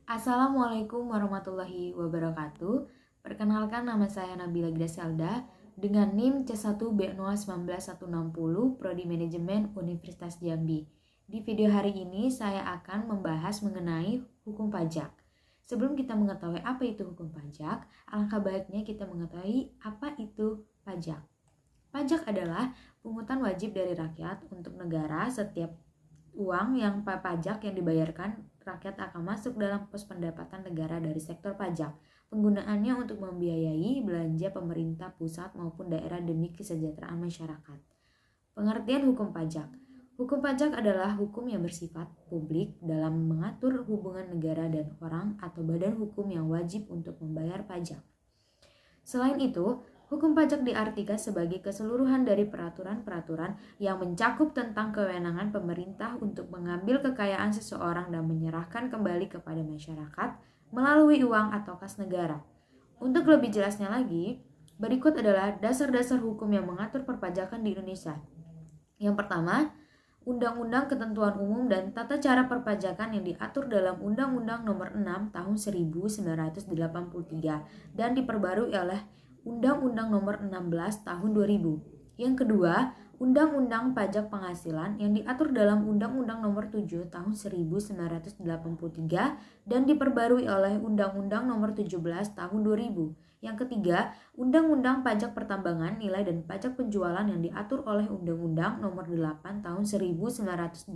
Assalamualaikum warahmatullahi wabarakatuh. Perkenalkan, nama saya Nabila Graselda dengan NIM C1B019160 Prodi Manajemen Universitas Jambi. Di video hari ini saya akan membahas mengenai hukum pajak. Sebelum kita mengetahui apa itu hukum pajak, alangkah baiknya kita mengetahui apa itu pajak. Pajak adalah pungutan wajib dari rakyat untuk negara. Setiap uang yang pajak yang dibayarkan rakyat akan masuk dalam pos pendapatan negara dari sektor pajak. Penggunaannya untuk membiayai belanja pemerintah pusat maupun daerah demi kesejahteraan masyarakat. Pengertian hukum pajak. Hukum pajak adalah hukum yang bersifat publik dalam mengatur hubungan negara dan orang atau badan hukum yang wajib untuk membayar pajak. Selain itu, hukum pajak diartikan sebagai keseluruhan dari peraturan-peraturan yang mencakup tentang kewenangan pemerintah untuk mengambil kekayaan seseorang dan menyerahkan kembali kepada masyarakat melalui uang atau kas negara. Untuk lebih jelasnya lagi, berikut adalah dasar-dasar hukum yang mengatur perpajakan di Indonesia. Yang pertama, Undang-Undang Ketentuan Umum dan Tata Cara Perpajakan yang diatur dalam Undang-Undang Nomor 6 Tahun 1983 dan diperbarui oleh Undang-Undang Nomor 16 Tahun 2000. Yang kedua, Undang-Undang Pajak Penghasilan yang diatur dalam Undang-Undang Nomor 7 Tahun 1983 dan diperbarui oleh Undang-Undang Nomor 17 Tahun 2000. Yang ketiga, Undang-Undang Pajak Pertambangan Nilai dan Pajak Penjualan yang diatur oleh Undang-Undang Nomor 8 Tahun 1983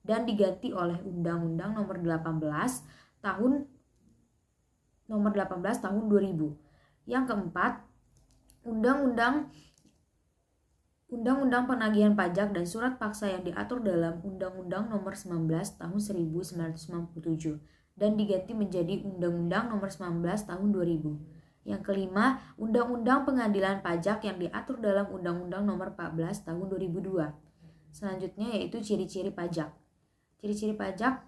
dan diganti oleh Undang-Undang Nomor 18 Tahun 2000. Yang keempat, Undang-Undang Penagihan Pajak dan Surat Paksa yang diatur dalam Undang-Undang Nomor 19 Tahun 1997 dan diganti menjadi Undang-Undang Nomor 19 Tahun 2000. Yang kelima, Undang-Undang Pengadilan Pajak yang diatur dalam Undang-Undang Nomor 14 Tahun 2002. Selanjutnya yaitu ciri-ciri pajak. Ciri-ciri pajak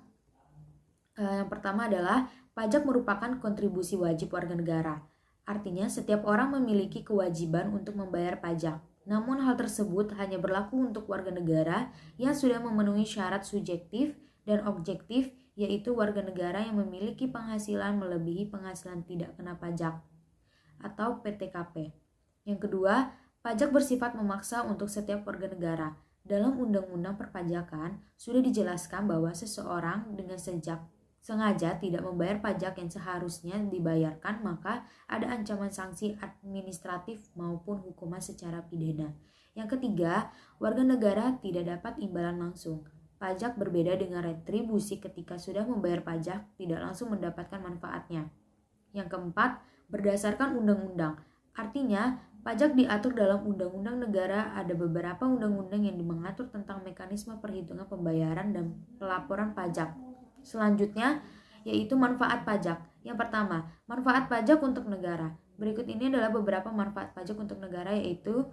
yang pertama adalah pajak merupakan kontribusi wajib warga negara. Artinya setiap orang memiliki kewajiban untuk membayar pajak. Namun hal tersebut hanya berlaku untuk warga negara yang sudah memenuhi syarat subjektif dan objektif, yaitu warga negara yang memiliki penghasilan melebihi penghasilan tidak kena pajak atau PTKP. Yang kedua, pajak bersifat memaksa untuk setiap warga negara. Dalam Undang-Undang Perpajakan sudah dijelaskan bahwa seseorang dengan sengaja tidak membayar pajak yang seharusnya dibayarkan, maka ada ancaman sanksi administratif maupun hukuman secara pidana. Yang ketiga, warga negara tidak dapat imbalan langsung. Pajak berbeda dengan retribusi. Ketika sudah membayar pajak, tidak langsung mendapatkan manfaatnya. Yang keempat, berdasarkan undang-undang. Artinya, pajak diatur dalam undang-undang negara. Ada beberapa undang-undang yang mengatur tentang mekanisme perhitungan pembayaran dan pelaporan pajak. Selanjutnya, yaitu manfaat pajak. Yang pertama, manfaat pajak untuk negara. Berikut ini adalah beberapa manfaat pajak untuk negara, yaitu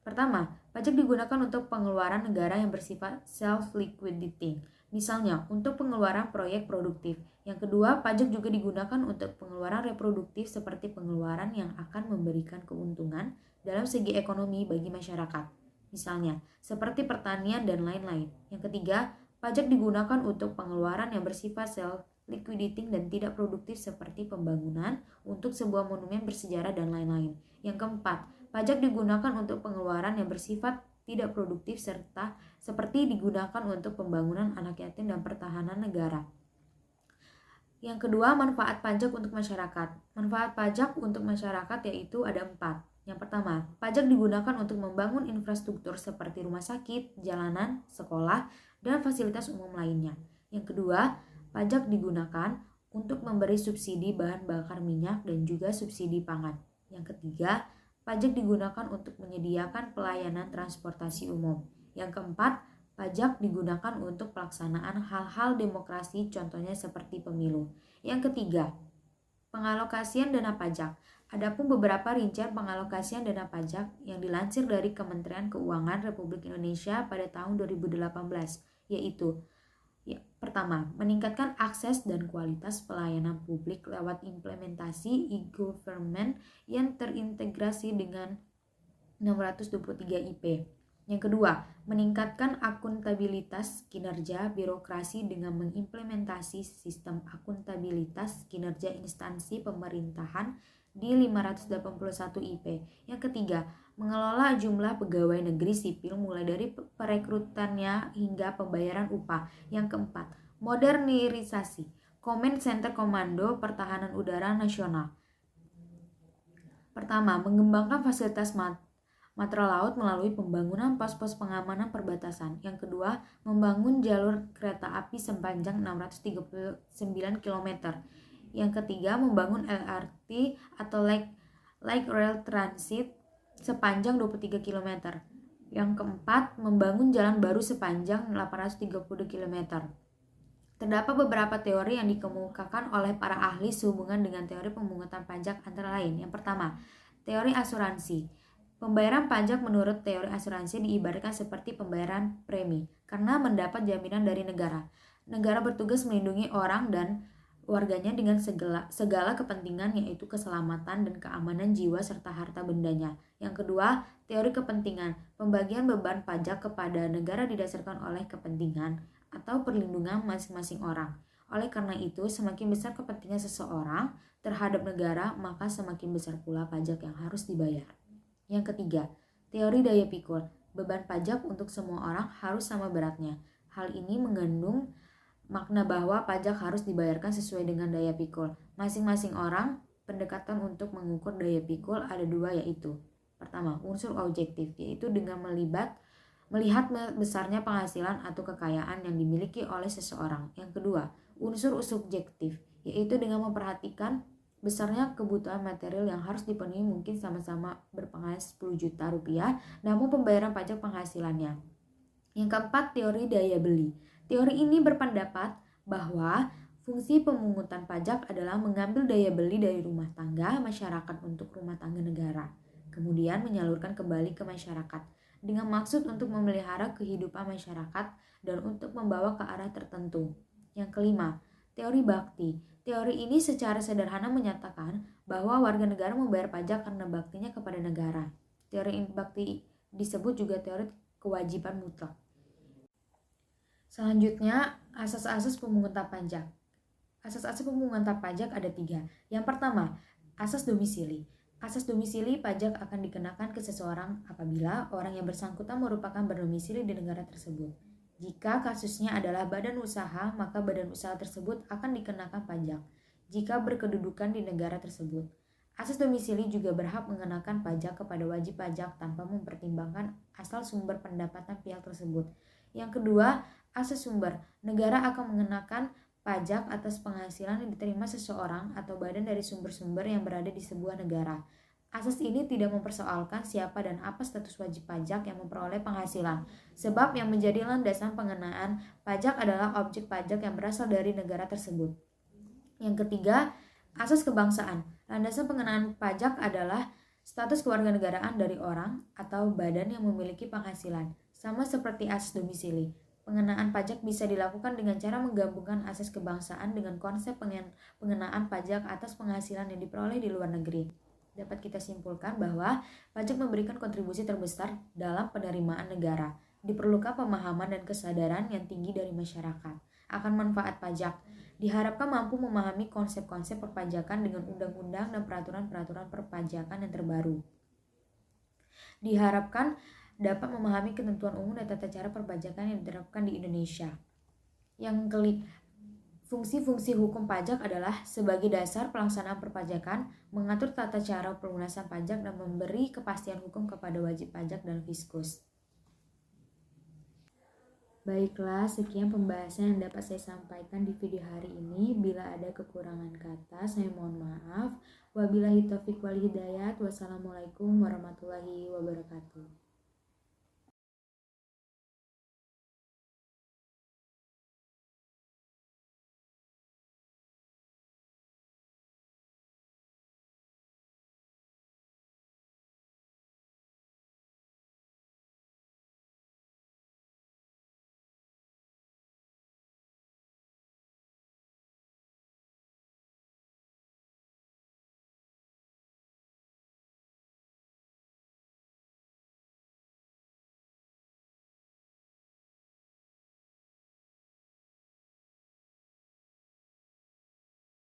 pertama, pajak digunakan untuk pengeluaran negara yang bersifat self-liquidating, misalnya untuk pengeluaran proyek produktif. Yang kedua, pajak juga digunakan untuk pengeluaran reproduktif seperti pengeluaran yang akan memberikan keuntungan dalam segi ekonomi bagi masyarakat, misalnya seperti pertanian dan lain-lain. Yang ketiga, pajak digunakan untuk pengeluaran yang bersifat self-liquidating dan tidak produktif seperti pembangunan untuk sebuah monumen bersejarah dan lain-lain. Yang keempat, pajak digunakan untuk pengeluaran yang bersifat tidak produktif serta seperti digunakan untuk pembangunan anak yatim dan pertahanan negara. Yang kedua, manfaat pajak untuk masyarakat. Manfaat pajak untuk masyarakat yaitu ada 4. Yang pertama, pajak digunakan untuk membangun infrastruktur seperti rumah sakit, jalanan, sekolah, dan fasilitas umum lainnya. Yang kedua, pajak digunakan untuk memberi subsidi bahan bakar minyak dan juga subsidi pangan. Yang ketiga, pajak digunakan untuk menyediakan pelayanan transportasi umum. Yang keempat, pajak digunakan untuk pelaksanaan hal-hal demokrasi, contohnya seperti pemilu. Yang ketiga, pengalokasian dana pajak. Adapun beberapa rincian pengalokasian dana pajak yang dilansir dari Kementerian Keuangan Republik Indonesia pada tahun 2018, yaitu pertama, meningkatkan akses dan kualitas pelayanan publik lewat implementasi e-government yang terintegrasi dengan 623 IP. Yang kedua, meningkatkan akuntabilitas kinerja birokrasi dengan mengimplementasi sistem akuntabilitas kinerja instansi pemerintahan di 581 IP. Yang ketiga, mengelola jumlah pegawai negeri sipil mulai dari perekrutannya hingga pembayaran upah. Yang keempat, modernisasi Command Center Komando Pertahanan Udara Nasional. Pertama, mengembangkan fasilitas matra laut melalui pembangunan pos-pos pengamanan perbatasan. Yang kedua, membangun jalur kereta api sepanjang 639 km. Yang ketiga, membangun LRT atau Light Rail Transit sepanjang 23 km. Yang keempat, membangun jalan baru sepanjang 830 km. Terdapat beberapa teori yang dikemukakan oleh para ahli sehubungan dengan teori pemungutan pajak antara lain. Yang pertama, teori asuransi. Pembayaran pajak menurut teori asuransi diibaratkan seperti pembayaran premi karena mendapat jaminan dari negara. Negara bertugas melindungi orang dan warganya dengan segala kepentingan yaitu keselamatan dan keamanan jiwa serta harta bendanya. Yang kedua, teori kepentingan. Pembagian beban pajak kepada negara didasarkan oleh kepentingan atau perlindungan masing-masing orang. Oleh karena itu, semakin besar kepentingan seseorang terhadap negara, maka semakin besar pula pajak yang harus dibayar. Yang ketiga, teori daya pikul. Beban pajak untuk semua orang harus sama beratnya. Hal ini mengandung makna bahwa pajak harus dibayarkan sesuai dengan daya pikul. Masing-masing orang, pendekatan untuk mengukur daya pikul ada dua, yaitu pertama, unsur objektif, yaitu dengan melihat besarnya penghasilan atau kekayaan yang dimiliki oleh seseorang. Yang kedua, unsur subjektif, yaitu dengan memperhatikan besarnya kebutuhan material yang harus dipenuhi, mungkin sama-sama berpenghasilan 10 juta rupiah, namun pembayaran pajak penghasilannya. Yang keempat, teori daya beli. Teori ini berpendapat bahwa fungsi pemungutan pajak adalah mengambil daya beli dari rumah tangga masyarakat untuk rumah tangga negara, kemudian menyalurkan kembali ke masyarakat, dengan maksud untuk memelihara kehidupan masyarakat dan untuk membawa ke arah tertentu. Yang kelima, teori bakti. Teori ini secara sederhana menyatakan bahwa warga negara membayar pajak karena baktinya kepada negara. Teori bakti disebut juga teori kewajiban mutlak. Selanjutnya, asas-asas pemungutan pajak. Asas-asas pemungutan pajak ada 3. Yang pertama, asas domisili. Asas domisili pajak akan dikenakan ke seseorang apabila orang yang bersangkutan merupakan berdomisili di negara tersebut. Jika kasusnya adalah badan usaha, maka badan usaha tersebut akan dikenakan pajak jika berkedudukan di negara tersebut. Asas domisili juga berhak mengenakan pajak kepada wajib pajak tanpa mempertimbangkan asal sumber pendapatan pihak tersebut. Yang kedua, asas sumber. Negara akan mengenakan pajak atas penghasilan yang diterima seseorang atau badan dari sumber-sumber yang berada di sebuah negara. Asas ini tidak mempersoalkan siapa dan apa status wajib pajak yang memperoleh penghasilan, sebab yang menjadi landasan pengenaan pajak adalah objek pajak yang berasal dari negara tersebut. Yang ketiga, asas kebangsaan. Landasan pengenaan pajak adalah status kewarganegaraan dari orang atau badan yang memiliki penghasilan. Sama seperti asas domisili, pengenaan pajak bisa dilakukan dengan cara menggabungkan asas kebangsaan dengan konsep pengenaan pajak atas penghasilan yang diperoleh di luar negeri. Dapat kita simpulkan bahwa pajak memberikan kontribusi terbesar dalam penerimaan negara. Diperlukan pemahaman dan kesadaran yang tinggi dari masyarakat akan manfaat pajak. Diharapkan mampu memahami konsep-konsep perpajakan dengan undang-undang dan peraturan-peraturan perpajakan yang terbaru. Diharapkan dapat memahami ketentuan umum dan tata cara perpajakan yang diterapkan di Indonesia. Fungsi-fungsi hukum pajak adalah sebagai dasar pelaksanaan perpajakan, mengatur tata cara pelunasan pajak, dan memberi kepastian hukum kepada wajib pajak dan fiskus. Baiklah, sekian pembahasan yang dapat saya sampaikan di video hari ini. Bila ada kekurangan kata, saya mohon maaf. Wabillahi taufiq wal hidayat. Wassalamualaikum warahmatullahi wabarakatuh.